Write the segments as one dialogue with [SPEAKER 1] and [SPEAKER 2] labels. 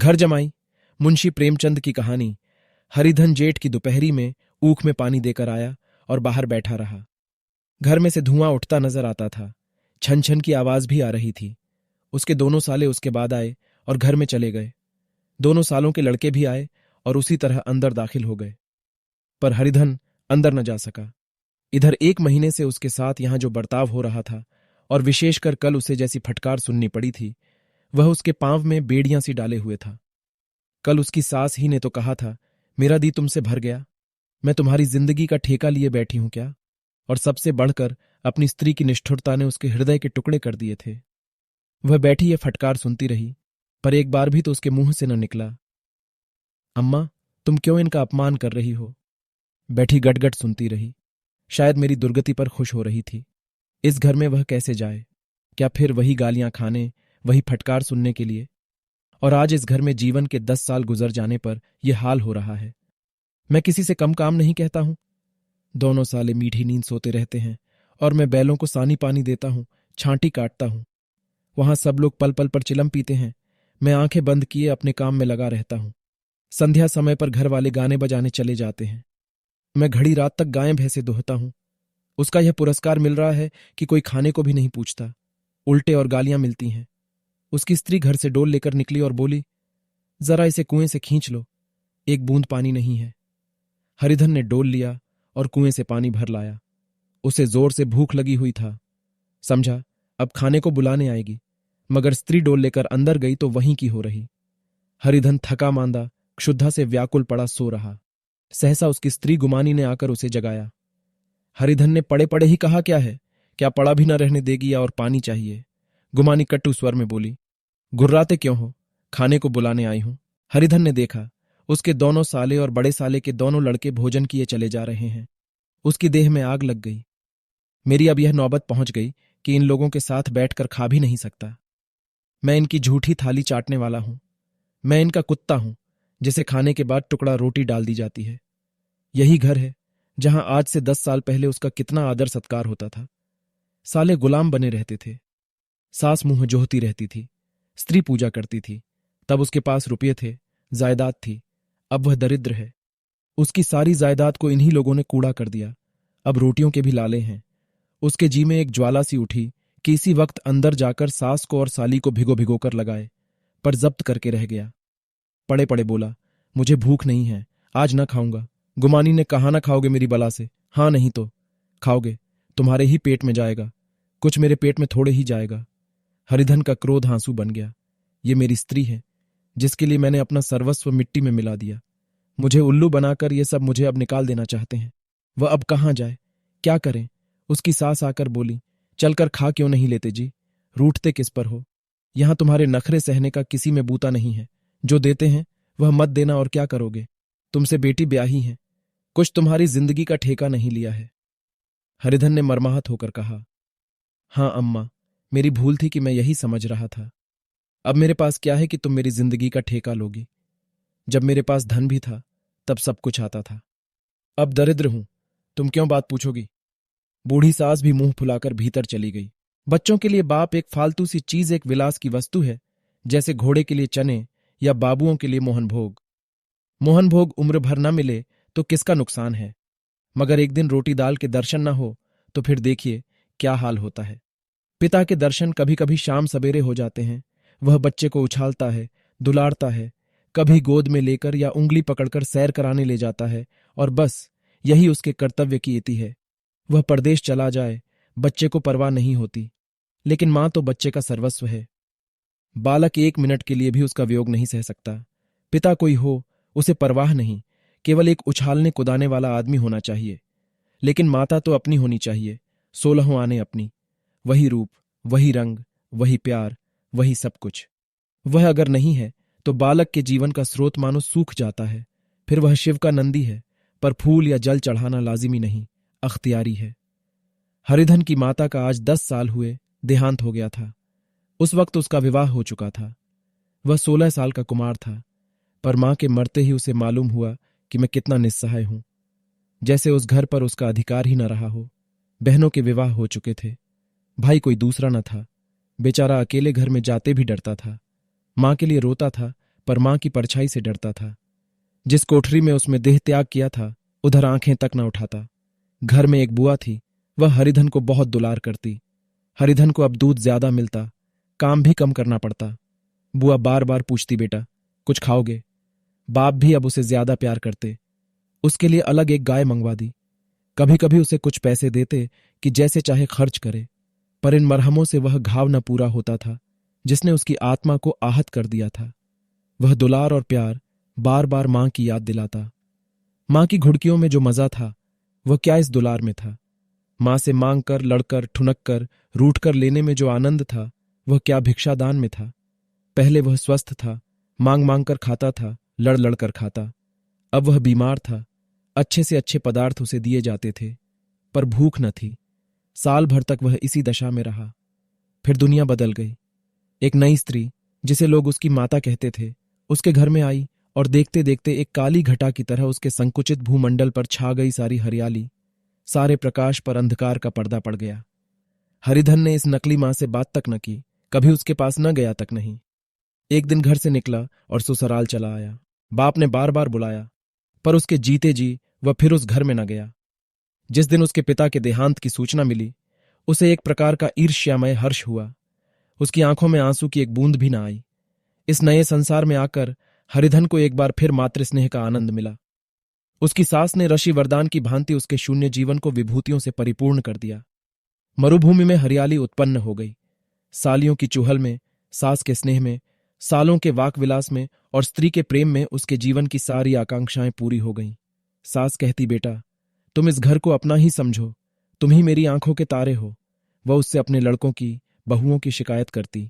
[SPEAKER 1] घर जमाई मुंशी प्रेमचंद की कहानी। हरिधन जेठ की दोपहरी में ऊख में पानी देकर आया और बाहर बैठा रहा। घर में से धुआं उठता नजर आता था। छन छन की आवाज भी आ रही थी। उसके दोनों साले उसके बाद आए और घर में चले गए। दोनों सालों के लड़के भी आए और उसी तरह अंदर दाखिल हो गए, पर हरिधन अंदर न जा सका। इधर 1 महीने से उसके साथ यहां जो बर्ताव हो रहा था, और विशेषकर कल उसे जैसी फटकार सुननी पड़ी थी, वह उसके पांव में बेड़ियां सी डाले हुए था। कल उसकी सास ही ने तो कहा था, मेरा दी तुमसे भर गया, मैं तुम्हारी जिंदगी का ठेका लिए बैठी हूं क्या? और सबसे बढ़कर अपनी स्त्री की निष्ठुरता ने उसके हृदय के टुकड़े कर दिए थे। वह बैठी ये फटकार सुनती रही, पर एक बार भी तो उसके मुंह से न निकला, अम्मा तुम क्यों इनका अपमान कर रही हो? बैठी गटगट सुनती रही। शायद मेरी दुर्गति पर खुश हो रही थी। इस घर में वह कैसे जाए? क्या फिर वही गालियां खाने, वही फटकार सुनने के लिए? और आज इस घर में जीवन के 10 साल गुजर जाने पर यह हाल हो रहा है। मैं किसी से कम काम नहीं कहता हूं। दोनों साले मीठी नींद सोते रहते हैं और मैं बैलों को सानी पानी देता हूं, छांटी काटता हूं। वहां सब लोग पल पल पर चिलम पीते हैं, मैं आंखें बंद किए अपने काम में लगा रहता हूं। संध्या समय पर घर वाले गाने बजाने चले जाते हैं। मैं घड़ी रात तक गायें भैंसे दोहता हूं। उसका यह पुरस्कार मिल रहा है कि कोई खाने को भी नहीं पूछता, उल्टे और गालियां मिलती हैं। उसकी स्त्री घर से डोल लेकर निकली और बोली, जरा इसे कुएं से खींच लो, एक बूंद पानी नहीं है। हरिधन ने डोल लिया और कुएं से पानी भर लाया। उसे जोर से भूख लगी हुई था। समझा अब खाने को बुलाने आएगी, मगर स्त्री डोल लेकर अंदर गई तो वहीं की हो रही। हरिधन थका मांदा क्षुधा से व्याकुल पड़ा सो रहा। सहसा उसकी स्त्री गुमानी ने आकर उसे जगाया। हरिधन ने पड़े पड़े ही कहा, क्या है, क्या पड़ा भी न रहने देगी या और पानी चाहिए? गुमानी कटु स्वर में बोली, गुर्राते क्यों हो, खाने को बुलाने आई हूं। हरिधन ने देखा उसके दोनों साले और बड़े साले के दोनों लड़के भोजन किए चले जा रहे हैं। उसकी देह में आग लग गई। मेरी अब यह नौबत पहुंच गई कि इन लोगों के साथ बैठकर खा भी नहीं सकता। मैं इनकी झूठी थाली चाटने वाला हूं। मैं इनका कुत्ता हूं जिसे खाने के बाद टुकड़ा रोटी डाल दी जाती है। यही घर है जहां आज से 10 साल पहले उसका कितना आदर सत्कार होता था। साले गुलाम बने रहते थे। सास मुंह जोहती रहती थी, स्त्री पूजा करती थी। तब उसके पास रुपये थे, जायदाद थी। अब वह दरिद्र है। उसकी सारी जायदाद को इन्हीं लोगों ने कूड़ा कर दिया। अब रोटियों के भी लाले हैं। उसके जी में एक ज्वाला सी उठी कि इसी वक्त अंदर जाकर सास को और साली को भिगो भिगो कर लगाए, पर जब्त करके रह गया। पड़े पड़े बोला, मुझे भूख नहीं है, आज ना खाऊंगा। गुमानी ने कहा, ना खाओगे मेरी बला से? हाँ नहीं तो खाओगे, तुम्हारे ही पेट में जाएगा, कुछ मेरे पेट में थोड़े ही जाएगा। हरिधन का क्रोध आंसू बन गया। ये मेरी स्त्री है जिसके लिए मैंने अपना सर्वस्व मिट्टी में मिला दिया। मुझे उल्लू बनाकर ये सब मुझे अब निकाल देना चाहते हैं। वह अब कहाँ जाए, क्या करें? उसकी सास आकर बोली, चलकर खा क्यों नहीं लेते जी, रूठते किस पर हो? यहां तुम्हारे नखरे सहने का किसी में बूता नहीं है। जो देते हैं वह मत देना, और क्या करोगे? तुमसे बेटी ब्याही है, कुछ तुम्हारी जिंदगी का ठेका नहीं लिया है। हरिधन ने मर्माहत होकर कहा, हां अम्मा, मेरी भूल थी कि मैं यही समझ रहा था। अब मेरे पास क्या है कि तुम मेरी जिंदगी का ठेका लोगी? जब मेरे पास धन भी था तब सब कुछ आता था। अब दरिद्र हूं, तुम क्यों बात पूछोगी? बूढ़ी सास भी मुंह फुलाकर भीतर चली गई। बच्चों के लिए बाप एक फालतू सी चीज, एक विलास की वस्तु है, जैसे घोड़े के लिए चने या बाबुओं के लिए मोहनभोग। मोहनभोग उम्र भर न मिले तो किसका नुकसान है, मगर एक दिन रोटी दाल के दर्शन न हो तो फिर देखिए क्या हाल होता है। पिता के दर्शन कभी कभी शाम सवेरे हो जाते हैं। वह बच्चे को उछालता है, दुलारता है, कभी गोद में लेकर या उंगली पकड़कर सैर कराने ले जाता है, और बस यही उसके कर्तव्य की इति है। वह परदेश चला जाए, बच्चे को परवाह नहीं होती, लेकिन मां तो बच्चे का सर्वस्व है। बालक 1 मिनट के लिए भी उसका वियोग नहीं सह सकता। पिता कोई हो उसे परवाह नहीं, केवल एक उछालने कुदाने वाला आदमी होना चाहिए। लेकिन माता तो अपनी होनी चाहिए, 16 आने अपनी। वही रूप, वही रंग, वही प्यार, वही सब कुछ। वह अगर नहीं है तो बालक के जीवन का स्रोत मानो सूख जाता है। फिर वह शिव का नंदी है, पर फूल या जल चढ़ाना लाजिमी नहीं, अख्तियारी है। हरिधन की माता का आज 10 साल हुए देहांत हो गया था। उस वक्त उसका विवाह हो चुका था। वह 16 साल का कुमार था, पर मां के मरते ही उसे मालूम हुआ कि मैं कितना निस्सहाय हूं। जैसे उस घर पर उसका अधिकार ही न रहा हो। बहनों के विवाह हो चुके थे, भाई कोई दूसरा न था। बेचारा अकेले घर में जाते भी डरता था। मां के लिए रोता था, पर मां की परछाई से डरता था। जिस कोठरी में उसमें देह त्याग किया था उधर आंखें तक न उठाता। घर में एक बुआ थी, वह हरिधन को बहुत दुलार करती। हरिधन को अब दूध ज्यादा मिलता, काम भी कम करना पड़ता। बुआ बार बार पूछती, बेटा कुछ खाओगे? बाप भी अब उसे ज्यादा प्यार करते। उसके लिए अलग एक गाय मंगवा दी। कभी कभी उसे कुछ पैसे देते कि जैसे चाहे खर्च करे, पर इन मरहमों से वह घाव न पूरा होता था जिसने उसकी आत्मा को आहत कर दिया था। वह दुलार और प्यार बार बार मां की याद दिलाता। मां की घुड़कियों में जो मजा था वह क्या इस दुलार में था। मां से मांग कर, लड़कर, ठुनक कर, रूठ कर लेने में जो आनंद था वह क्या भिक्षादान में था। पहले वह स्वस्थ था, मांग मांग कर खाता था, लड़ लड़ कर खाता। अब वह बीमार था, अच्छे से अच्छे पदार्थ उसे दिए जाते थे पर भूख न थी। साल भर तक वह इसी दशा में रहा। फिर दुनिया बदल गई। एक नई स्त्री, जिसे लोग उसकी माता कहते थे, उसके घर में आई और देखते देखते एक काली घटा की तरह उसके संकुचित भूमंडल पर छा गई सारी हरियाली। सारे प्रकाश पर अंधकार का पर्दा पड़ गया। हरिधन ने इस नकली मां से बात तक न की, कभी उसके पास न गया तक नहीं। एक दिन घर से निकला और ससुराल चला आया। बाप ने बार बार बुलाया पर उसके जीते जी वह फिर उस घर में न गया। जिस दिन उसके पिता के देहांत की सूचना मिली उसे एक प्रकार का ईर्ष्यामय हर्ष हुआ। उसकी आंखों में आंसू की एक बूंद भी न आई। इस नए संसार में आकर हरिधन को एक बार फिर मातृस्नेह का आनंद मिला। उसकी सास ने ऋषि वरदान की भांति उसके शून्य जीवन को विभूतियों से परिपूर्ण कर दिया। मरुभूमि में हरियाली उत्पन्न हो गई। सालियों की चुहल में, सास के स्नेह में, सालों के वाक विलास में और स्त्री के प्रेम में उसके जीवन की सारी आकांक्षाएं पूरी हो गईं। सास कहती, बेटा तुम इस घर को अपना ही समझो, तुम ही मेरी आंखों के तारे हो। वह उससे अपने लड़कों की, बहुओं की शिकायत करती।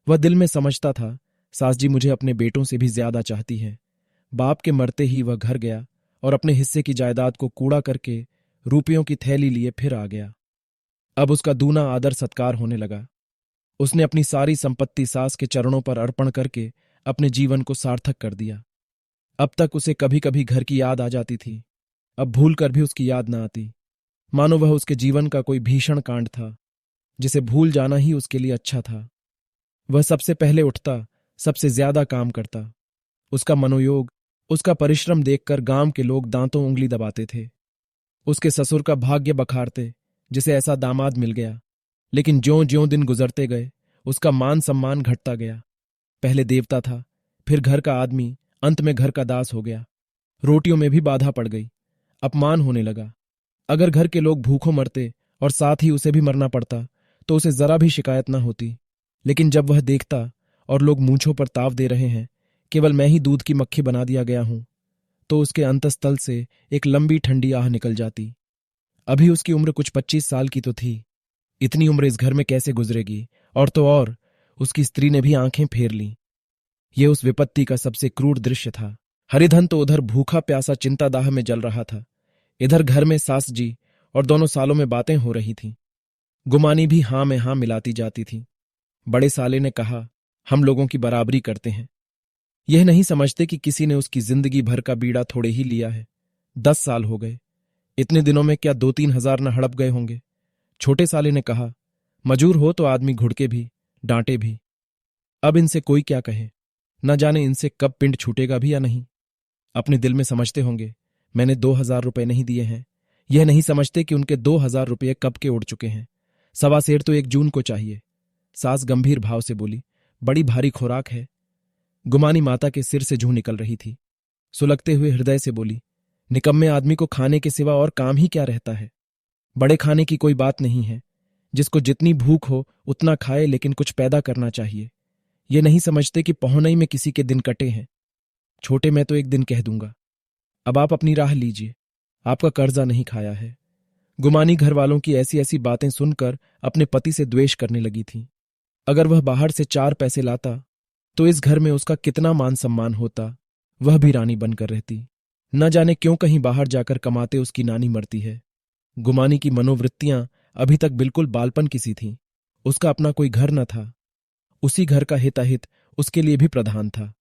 [SPEAKER 1] वह दिल में समझता था, सास जी मुझे अपने बेटों से भी ज्यादा चाहती है। बाप के मरते ही वह घर गया और अपने हिस्से की जायदाद को कूड़ा करके रुपयों की थैली लिए फिर आ गया। अब उसका दूना आदर सत्कार होने लगा। उसने अपनी सारी संपत्ति सास के चरणों पर अर्पण करके अपने जीवन को सार्थक कर दिया। अब तक उसे कभी कभी घर की याद आ जाती थी, अब भूल कर भी उसकी याद न आती, मानो वह उसके जीवन का कोई भीषण कांड था जिसे भूल जाना ही उसके लिए अच्छा था। वह सबसे पहले उठता, सबसे ज्यादा काम करता। उसका मनोयोग, उसका परिश्रम देखकर गांव के लोग दांतों उंगली दबाते थे। उसके ससुर का भाग्य बखारते, जिसे ऐसा दामाद मिल गया। लेकिन ज्यों ज्यों दिन गुजरते गए उसका मान सम्मान घटता गया। पहले देवता था, फिर घर का आदमी, अंत में घर का दास हो गया। रोटियों में भी बाधा पड़ गई, अपमान होने लगा। अगर घर के लोग भूखों मरते और साथ ही उसे भी मरना पड़ता तो उसे जरा भी शिकायत न होती। लेकिन जब वह देखता और लोग मूंछों पर ताव दे रहे हैं, केवल मैं ही दूध की मक्खी बना दिया गया हूं, तो उसके अंतस्तल से एक लंबी ठंडी आह निकल जाती। अभी उसकी उम्र कुछ 25 साल की तो थी। इतनी उम्र इस घर में कैसे गुजरेगी? और तो और उसकी स्त्री ने भी आंखें फेर लीं। यह उस विपत्ति का सबसे क्रूर दृश्य था। हरिधन तो उधर भूखा प्यासा चिंतादाह में जल रहा था, इधर घर में सास जी और दोनों सालों में बातें हो रही थीं। गुमानी भी हां में हां मिलाती जाती थी। बड़े साले ने कहा, हम लोगों की बराबरी करते हैं। यह नहीं समझते कि किसी ने उसकी जिंदगी भर का बीड़ा थोड़े ही लिया है। 10 साल हो गए, इतने दिनों में क्या 2-3 हजार न हड़प गए होंगे। छोटे साले ने कहा, मजूर हो तो आदमी घुड़के भी, डांटे भी। अब इनसे कोई क्या कहे, न जाने इनसे कब पिंड छूटेगा भी या नहीं। अपने दिल में समझते होंगे, मैंने 2,000 रुपए नहीं दिए हैं। यह नहीं समझते कि उनके 2,000 रुपये कब के उड़ चुके हैं। 1.25 सेर तो 1 जून को चाहिए। सास गंभीर भाव से बोली, बड़ी भारी खुराक है। गुमानी माता के सिर से जूं निकल रही थी। सुलगते हुए हृदय से बोली, निकम्मे आदमी को खाने के सिवा और काम ही क्या रहता है। बड़े खाने की कोई बात नहीं है, जिसको जितनी भूख हो उतना खाए, लेकिन कुछ पैदा करना चाहिए। ये नहीं समझते कि पहुनई में किसी के दिन कटे हैं। छोटे मैं तो एक दिन कह दूंगा, अब आप अपनी राह लीजिए, आपका कर्जा नहीं खाया है। गुमानी घर वालों की ऐसी ऐसी बातें सुनकर अपने पति से द्वेष करने लगी थी। अगर वह बाहर से 4 पैसे लाता तो इस घर में उसका कितना मान सम्मान होता। वह भी रानी बनकर रहती। न जाने क्यों कहीं बाहर जाकर कमाते उसकी नानी मरती है। गुमानी की मनोवृत्तियां अभी तक बिल्कुल बालपन की सी थीं। उसका अपना कोई घर न था। उसी घर का हिताहित उसके लिए भी प्रधान था।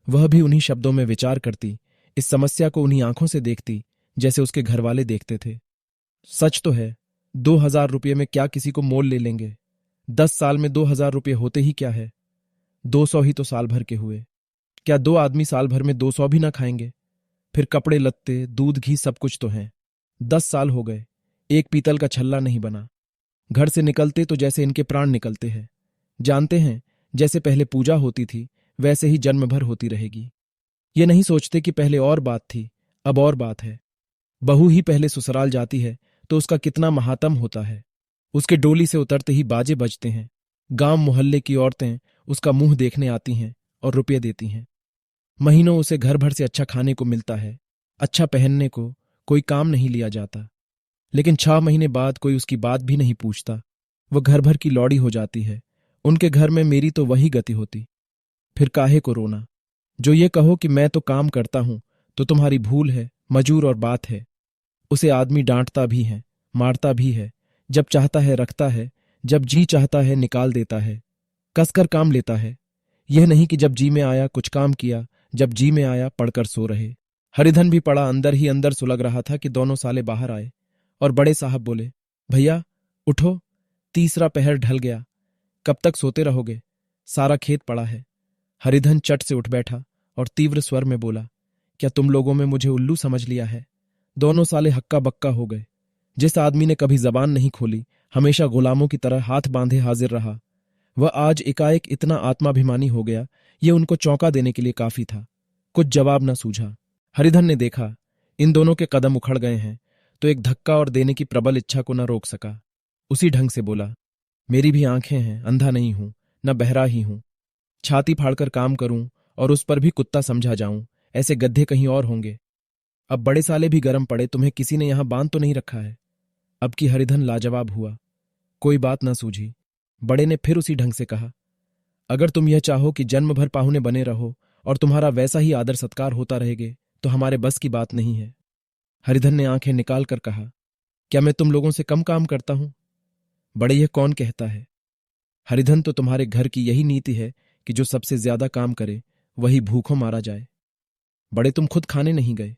[SPEAKER 1] वह भी उन्हीं शब्दों में विचार करती, इस समस्या को उन्हीं आंखों से देखती जैसे उसके घरवाले देखते थे। सच तो है, 2,000 रुपये में क्या किसी को मोल ले लेंगे। 10 साल में 2,000 रुपये होते ही क्या है। 200 ही तो साल भर के हुए। क्या 2 आदमी साल भर में 200 भी ना खाएंगे? फिर कपड़े लत्ते, दूध घी सब कुछ तो है। 10 साल हो गए, एक पीतल का छल्ला नहीं बना। घर से निकलते तो जैसे इनके प्राण निकलते हैं। जानते हैं, जैसे पहले पूजा होती थी वैसे ही जन्म भर होती रहेगी। ये नहीं सोचते कि पहले और बात थी, अब और बात है। बहू ही पहले ससुराल जाती है तो उसका कितना महात्म होता है। उसके डोली से उतरते ही बाजे बजते हैं। गांव मोहल्ले की औरतें उसका मुंह देखने आती हैं और रुपये देती हैं। महीनों उसे घर भर से अच्छा खाने को मिलता है, अच्छा पहनने को, कोई काम नहीं लिया जाता। लेकिन 6 महीने बाद कोई उसकी बात भी नहीं पूछता। वह घर भर की लौड़ी हो जाती है। उनके घर में मेरी तो वही गति होती। फिर काहे को रोना? जो ये कहो कि मैं तो काम करता हूं तो तुम्हारी भूल है, मजूर और बात है। उसे आदमी डांटता भी है, मारता भी है, जब चाहता है रखता है, जब जी चाहता है निकाल देता है, कसकर काम लेता है। यह नहीं कि जब जी में आया कुछ काम किया, जब जी में आया पढ़कर सो रहे। हरिधन भी पड़ा अंदर ही अंदर सुलग रहा था कि दोनों साले बाहर आए और बड़े साहब बोले, भैया उठो, तीसरा पहर ढल गया, कब तक सोते रहोगे? सारा खेत पड़ा है। हरिधन चट से उठ बैठा और तीव्र स्वर में बोला, क्या तुम लोगों में मुझे उल्लू समझ लिया है? दोनों साले हक्का बक्का हो गए। जिस आदमी ने कभी जबान नहीं खोली, हमेशा गुलामों की तरह हाथ बांधे हाजिर रहा, वह आज एकाएक इतना आत्माभिमानी हो गया, ये उनको चौंका देने के लिए काफी था। कुछ जवाब न सूझा। हरिधन ने देखा इन दोनों के कदम उखड़ गए हैं तो एक धक्का और देने की प्रबल इच्छा को न रोक सका। उसी ढंग से बोला, मेरी भी आंखें हैं, अंधा नहीं हूं, न बहरा ही हूं। छाती फाड़कर काम करूं और उस पर भी कुत्ता समझा जाऊं, ऐसे गड्ढे कहीं और होंगे। अब बड़े साले भी गर्म पड़े, तुम्हें किसी ने यहां बांध तो नहीं रखा है? अब की हरिधन लाजवाब हुआ। कोई बात न सूझी। बड़े ने फिर उसी ढंग से कहा, अगर तुम यह चाहो कि जन्म भर पाहुने बने रहो और तुम्हारा वैसा ही आदर सत्कार होता रहेगे तो हमारे बस की बात नहीं है। हरिधन ने आंखें निकाल कर कहा, क्या मैं तुम लोगों से कम काम करता हूं? बड़े, यह कौन कहता है? हरिधन, तो तुम्हारे घर की यही नीति है कि जो सबसे ज्यादा काम करे वही भूखों मारा जाए। बड़े, तुम खुद खाने नहीं गए?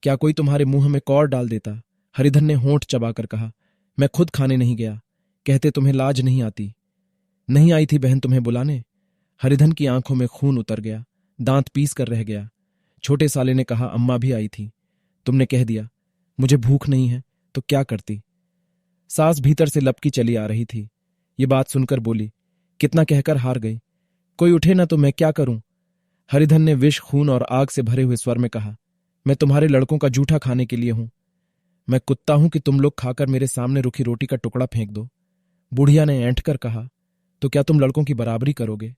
[SPEAKER 1] क्या कोई तुम्हारे मुंह में कौर डाल देता? हरिधन ने होंठ चबाकर कहा, मैं खुद खाने नहीं गया, कहते तुम्हें लाज नहीं आती? नहीं आई थी बहन तुम्हें बुलाने? हरिधन की आंखों में खून उतर गया, दांत पीस कर रह गया। छोटे साले ने कहा, अम्मा भी आई थी, तुमने कह दिया मुझे भूख नहीं है तो क्या करती? सास भीतर से लपकी चली आ रही थी। ये बात सुनकर बोली, कितना कहकर हार गई, कोई उठे ना तो मैं क्या करूं? हरिधन ने विष, खून और आग से भरे हुए स्वर में कहा, मैं तुम्हारे लड़कों का जूठा खाने के लिए हूं। मैं कुत्ता हूं कि तुम लोग खाकर मेरे सामने रुखी रोटी का टुकड़ा फेंक दो? बुढ़िया ने ऐंठ कर कहा, तो क्या तुम लड़कों की बराबरी करोगे?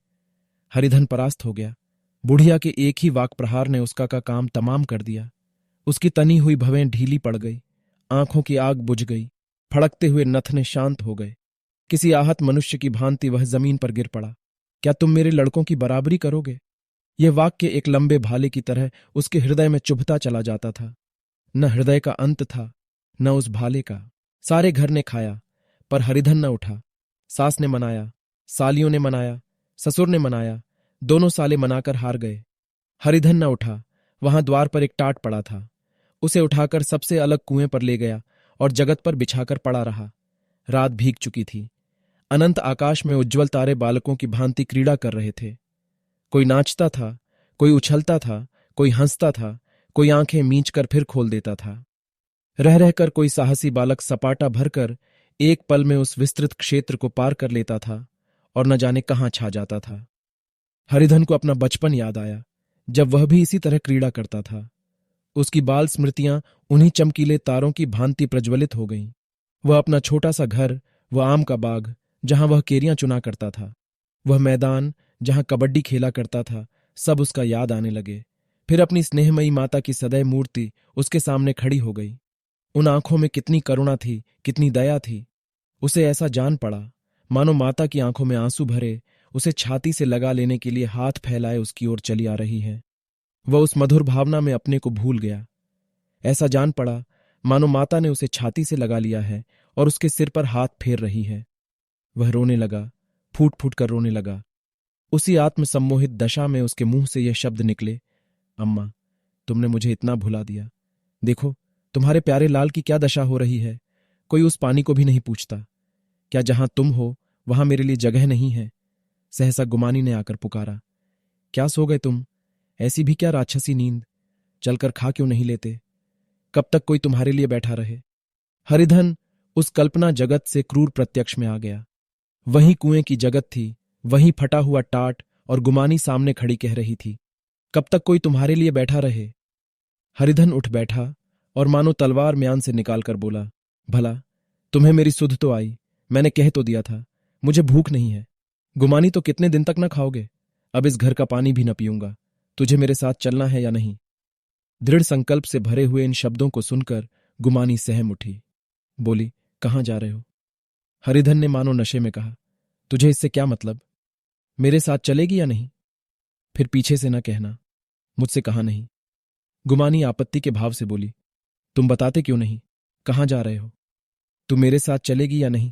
[SPEAKER 1] हरिधन परास्त हो गया। बुढ़िया के एक ही वाक प्रहार ने उसका का काम तमाम कर दिया। उसकी तनी हुई भवें ढीली पड़ गई, आंखों की आग बुझ गई, फड़कते हुए नथने शांत हो गए। किसी आहत मनुष्य की भांति वह जमीन पर गिर पड़ा। क्या तुम मेरे लड़कों की बराबरी करोगे? यह वाक्य एक लंबे भाले की तरह उसके हृदय में चुभता चला जाता था। न हृदय का अंत था, न उस भाले का। सारे घर ने खाया, पर हरिधन न उठा। सास ने मनाया, सालियों ने मनाया, ससुर ने मनाया, दोनों साले मनाकर हार गए। हरिधन न उठा। वहां द्वार पर एक टाट पड़ा था, उसे उठाकर सबसे अलग कुएं पर ले गया और जगत पर बिछाकर पड़ा रहा। रात भीग चुकी थी। अनंत आकाश में उज्ज्वल तारे बालकों की भांति क्रीड़ा कर रहे थे। कोई नाचता था, कोई उछलता था, कोई हंसता था, कोई आंखें मींचकर फिर खोल देता था। रह रहकर कोई साहसी बालक सपाटा भरकर एक पल में उस विस्तृत क्षेत्र को पार कर लेता था और न जाने कहां छा जाता था। हरिधन को अपना बचपन याद आया, जब वह भी इसी तरह क्रीड़ा करता था। उसकी बाल स्मृतियां उन्हीं चमकीले तारों की भांति प्रज्वलित हो गईं। वह अपना छोटा सा घर, वह आम का बाग जहां वह केरियां चुना करता था, वह मैदान जहां कबड्डी खेला करता था, सब उसका याद आने लगे। फिर अपनी स्नेहमयी माता की सदैव मूर्ति उसके सामने खड़ी हो गई। उन आंखों में कितनी करुणा थी, कितनी दया थी। उसे ऐसा जान पड़ा मानो माता की आंखों में आंसू भरे उसे छाती से लगा लेने के लिए हाथ फैलाए उसकी ओर चली आ रही है। वह उस मधुर भावना में अपने को भूल गया। ऐसा जान पड़ा मानो माता ने उसे छाती से लगा लिया है और उसके सिर पर हाथ फेर रही है। वह रोने लगा, फूट फूट कर रोने लगा। उसी आत्मसम्मोहित दशा में उसके मुंह से यह शब्द निकले, अम्मा, तुमने मुझे इतना भुला दिया। देखो तुम्हारे प्यारे लाल की क्या दशा हो रही है। कोई उस पानी को भी नहीं पूछता। क्या जहां तुम हो वहां मेरे लिए जगह नहीं है? सहसा गुमानी ने आकर पुकारा, क्या सो गए तुम? ऐसी भी क्या राक्षसी नींद, चलकर खा क्यों नहीं लेते? कब तक कोई तुम्हारे लिए बैठा रहे? हरिधन उस कल्पना जगत से क्रूर प्रत्यक्ष में आ गया। वही कुएं की जगत थी, वही फटा हुआ टाट और गुमानी सामने खड़ी कह रही थी, कब तक कोई तुम्हारे लिए बैठा रहे? हरिधन उठ बैठा और मानो तलवार म्यान से निकालकर बोला, भला तुम्हें मेरी सुध तो आई, मैंने कह तो दिया था मुझे भूख नहीं है। गुमानी तो कितने दिन तक न खाओगे? अब इस घर का पानी भी न पीऊंगा। तुझे मेरे साथ चलना है या नहीं? दृढ़ संकल्प से भरे हुए इन शब्दों को सुनकर गुमानी सहम उठी। बोली, कहाँ जा रहे हो? हरिधन ने मानो नशे में कहा, तुझे इससे क्या मतलब? मेरे साथ चलेगी या नहीं? फिर पीछे से न कहना, मुझसे कहा नहीं। गुमानी आपत्ति के भाव से बोली, तुम बताते क्यों नहीं? कहाँ जा रहे हो? तू मेरे साथ चलेगी या नहीं?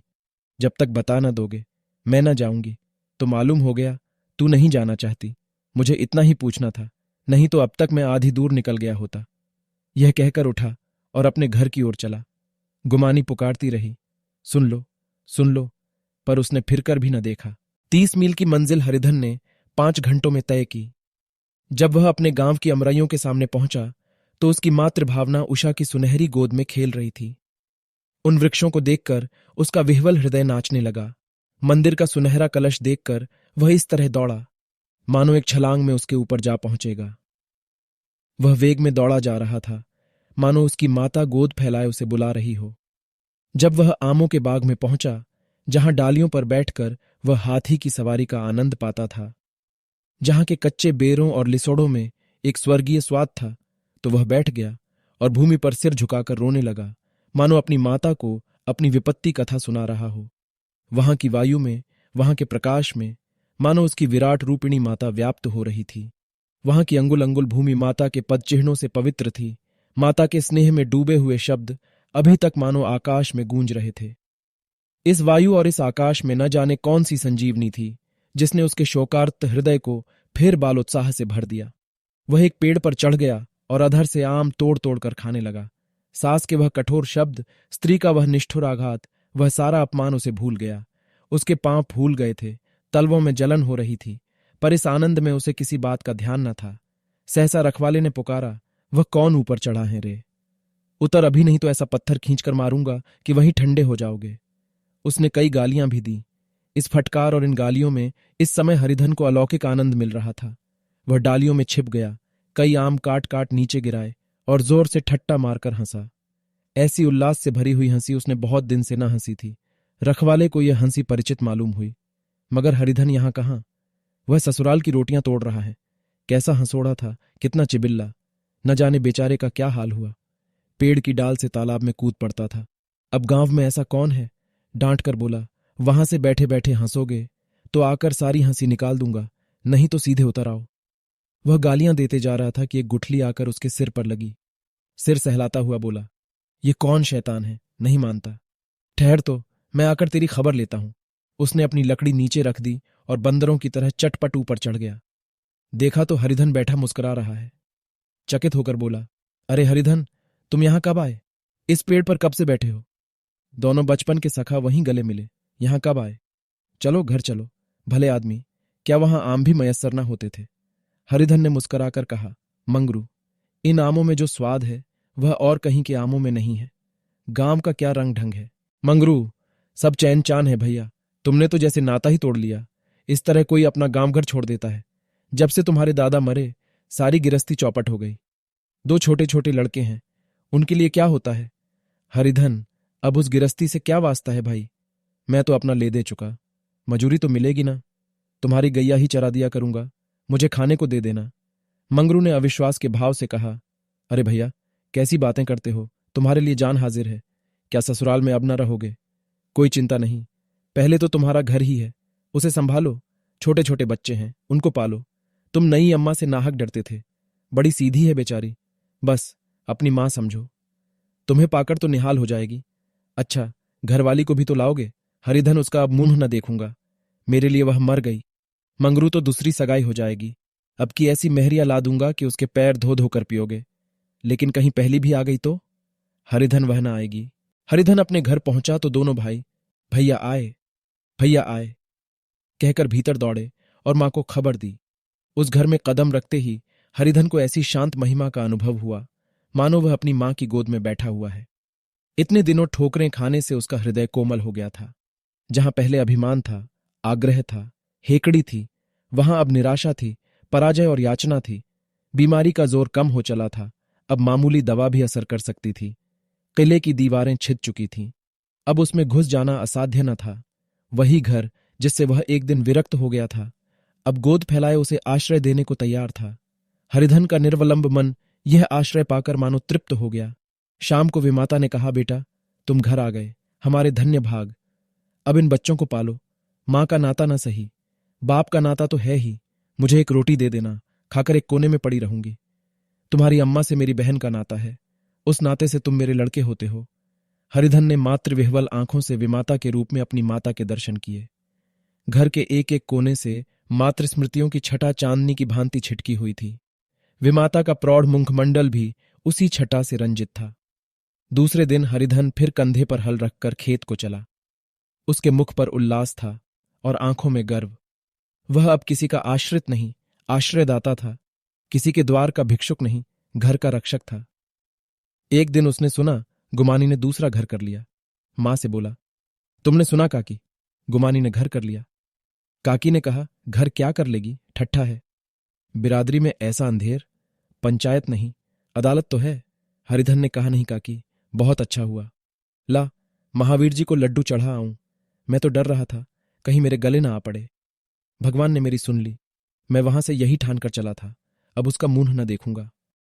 [SPEAKER 1] जब तक बता न दोगे मैं न जाऊंगी। तो मालूम हो गया तू नहीं जाना चाहती। मुझे इतना ही पूछना था, नहीं तो अब तक मैं आधी दूर निकल गया होता। यह कहकर उठा और अपने घर की ओर चला। गुमानी पुकारती रही, सुन लो सुन लो, पर उसने फिरकर भी न देखा। 30 मील की मंजिल हरिधन ने 5 घंटों में तय की। जब वह अपने गांव की अमराइयों के सामने पहुंचा तो उसकी मातृभावना उषा की सुनहरी गोद में खेल रही थी। उन वृक्षों को देखकर उसका विह्वल हृदय नाचने लगा। मंदिर का सुनहरा कलश देखकर वह इस तरह दौड़ा मानो एक छलांग में उसके ऊपर जा पहुंचेगा। वह वेग में दौड़ा जा रहा था, मानो उसकी माता गोद फैलाए उसे बुला रही हो। जब वह आमों के बाग में पहुंचा, जहां डालियों पर बैठकर वह हाथी की सवारी का आनंद पाता था, जहां के कच्चे बेरों और लिसोड़ों में एक स्वर्गीय स्वाद था, तो वह बैठ गया और भूमि पर सिर झुकाकर रोने लगा, मानो अपनी माता को अपनी विपत्ति कथा सुना रहा हो। वहां की वायु में, वहां के प्रकाश में मानो उसकी विराट रूपिणी माता व्याप्त हो रही थी। वहां की अंगुल अंगुल भूमि माता के पद चिन्हों से पवित्र थी। माता के स्नेह में डूबे हुए शब्द अभी तक मानो आकाश में गूंज रहे थे। इस वायु और इस आकाश में न जाने कौन सी संजीवनी थी, जिसने उसके शोकार्त हृदय को फिर बालोत्साह से भर दिया। वह एक पेड़ पर चढ़ गया और अधर से आम तोड़ तोड़ कर खाने लगा। सास के वह कठोर शब्द, स्त्री का वह निष्ठुर आघात, वह सारा अपमान उसे भूल गया। उसके पांव फूल गए थे, तलवों में जलन हो रही थी, पर इस आनंद में उसे किसी बात का ध्यान न था। सहसा रखवाले ने पुकारा, वह कौन ऊपर चढ़ा है रे? उतर अभी, नहीं तो ऐसा पत्थर खींचकर मारूंगा कि वहीं ठंडे हो जाओगे। उसने कई गालियां भी दी। इस फटकार और इन गालियों में इस समय हरिधन को अलौकिक आनंद मिल रहा था। वह डालियों में छिप गया, कई आम काट काट नीचे गिराए और जोर से ठट्टा मारकर हंसा। ऐसी उल्लास से भरी हुई हंसी उसने बहुत दिन से न हंसी थी। रखवाले को यह हंसी परिचित मालूम हुई। मगर हरिधन यहां कहां? वह ससुराल की रोटियां तोड़ रहा है। कैसा हंसोड़ा था, कितना चिबिल्ला! न जाने बेचारे का क्या हाल हुआ। पेड़ की डाल से तालाब में कूद पड़ता था। अब गांव में ऐसा कौन है? डांट कर बोला, वहां से बैठे बैठे हंसोगे तो आकर सारी हंसी निकाल दूंगा, नहीं तो सीधे उतर आओ। वह गालियां देते जा रहा था कि एक गुठली आकर उसके सिर पर लगी। सिर सहलाता हुआ बोला, ये कौन शैतान है? नहीं मानता। ठहर तो, मैं आकर तेरी खबर लेता हूं। उसने अपनी लकड़ी नीचे रख दी और बंदरों की तरह चटपट ऊपर चढ़ गया। देखा तो हरिधन बैठा मुस्कुरा रहा है। चकित होकर बोला, अरे हरिधन, तुम यहां कब आए? इस पेड़ पर कब से बैठे हो? दोनों बचपन के सखा वहीं गले मिले, यहां कब आए? चलो घर चलो। भले आदमी, क्या वहां आम भी मयस्सर न होते थे? हरिधन ने मुस्कुराकर कहा, मंगरू, इन आमों में जो स्वाद है वह और कहीं के आमों में नहीं है। गांव का क्या रंग ढंग है। मंगरू, सब चैन चान है भैया। तुमने तो जैसे नाता ही तोड़ लिया। इस तरह कोई अपना गांव घर छोड़ देता है? जब से तुम्हारे दादा मरे, सारी गिरस्ती चौपट हो गई। 2 छोटे छोटे लड़के हैं, उनके लिए क्या होता है? हरिधन, अब उस गिरस्ती से क्या वास्ता है भाई? मैं तो अपना ले दे चुका। मजूरी तो मिलेगी ना? तुम्हारी गैया ही चरा दिया करूंगा, मुझे खाने को दे देना। मंगरू ने अविश्वास के भाव से कहा, अरे भैया, कैसी बातें करते हो? तुम्हारे लिए जान हाजिर है। क्या ससुराल में अब न रहोगे? कोई चिंता नहीं, पहले तो तुम्हारा घर ही है, उसे संभालो। छोटे छोटे बच्चे हैं, उनको पालो। तुम नई अम्मा से नाहक डरते थे, बड़ी सीधी है बेचारी, बस अपनी मां समझो। तुम्हें पाकर तो निहाल हो जाएगी। अच्छा, घरवाली को भी तो लाओगे? हरिधन, उसका अब मुंह न देखूंगा। मेरे लिए वह मर गई। मंगरू तो दूसरी सगाई हो जाएगी। अब की ऐसी मेहरिया ला दूंगा कि उसके पैर धो धो कर पियोगे। लेकिन कहीं पहली भी आ गई तो? हरिधन, वह न आएगी। हरिधन अपने घर पहुंचा तो दोनों भाई, भैया आए, भैया आए कहकर भीतर दौड़े और मां को खबर दी। उस घर में कदम रखते ही हरिधन को ऐसी शांत महिमा का अनुभव हुआ मानो वह अपनी मां की गोद में बैठा हुआ है। इतने दिनों ठोकरें खाने से उसका हृदय कोमल हो गया था। जहां पहले अभिमान था, आग्रह था, हेकड़ी थी, वहां अब निराशा थी, पराजय और याचना थी। बीमारी का जोर कम हो चला था, अब मामूली दवा भी असर कर सकती थी। किले की दीवारें छिद चुकी थीं, अब उसमें घुस जाना असाध्य न था। वही घर जिससे वह एक दिन विरक्त हो गया था, अब गोद फैलाए उसे आश्रय देने को तैयार था। हरिधन का निर्वलंब मन यह आश्रय पाकर मानो तृप्त हो गया। शाम को विमाता ने कहा, बेटा तुम घर आ गए, हमारे धन्य भाग। अब इन बच्चों को पालो। मां का नाता न सही, बाप का नाता तो है ही। मुझे एक रोटी दे देना, खाकर एक कोने में पड़ी रहूंगी। तुम्हारी अम्मा से मेरी बहन का नाता है, उस नाते से तुम मेरे लड़के होते हो। हरिधन ने मातृ विह्वल आंखों से विमाता के रूप में अपनी माता के दर्शन किए। घर के एक एक कोने से मातृ स्मृतियों की छटा चांदनी की भांति छिटकी हुई थी। विमाता का प्रौढ़ मुखमंडल भी उसी छटा से रंजित था। दूसरे दिन हरिधन फिर कंधे पर हल रखकर खेत को चला। उसके मुख पर उल्लास था और आंखों में गर्व। वह अब किसी का आश्रित नहीं, आश्रयदाता था। किसी के द्वार का भिक्षुक नहीं, घर का रक्षक था। एक दिन उसने सुना गुमानी ने दूसरा घर कर लिया। मां से बोला, तुमने सुना काकी, गुमानी ने घर कर लिया। काकी ने कहा, घर क्या कर लेगी, ठट्ठा है। बिरादरी में ऐसा अंधेर, पंचायत नहीं, अदालत तो है। हरिधन ने कहा, नहीं काकी, बहुत अच्छा हुआ। ला महावीर जी को लड्डू चढ़ा आऊं। मैं तो डर रहा था कहीं मेरे गले ना आ पड़े। भगवान ने मेरी सुन ली। मैं वहां से यही ठान कर चला था, अब उसका मुंह न देखूंगा।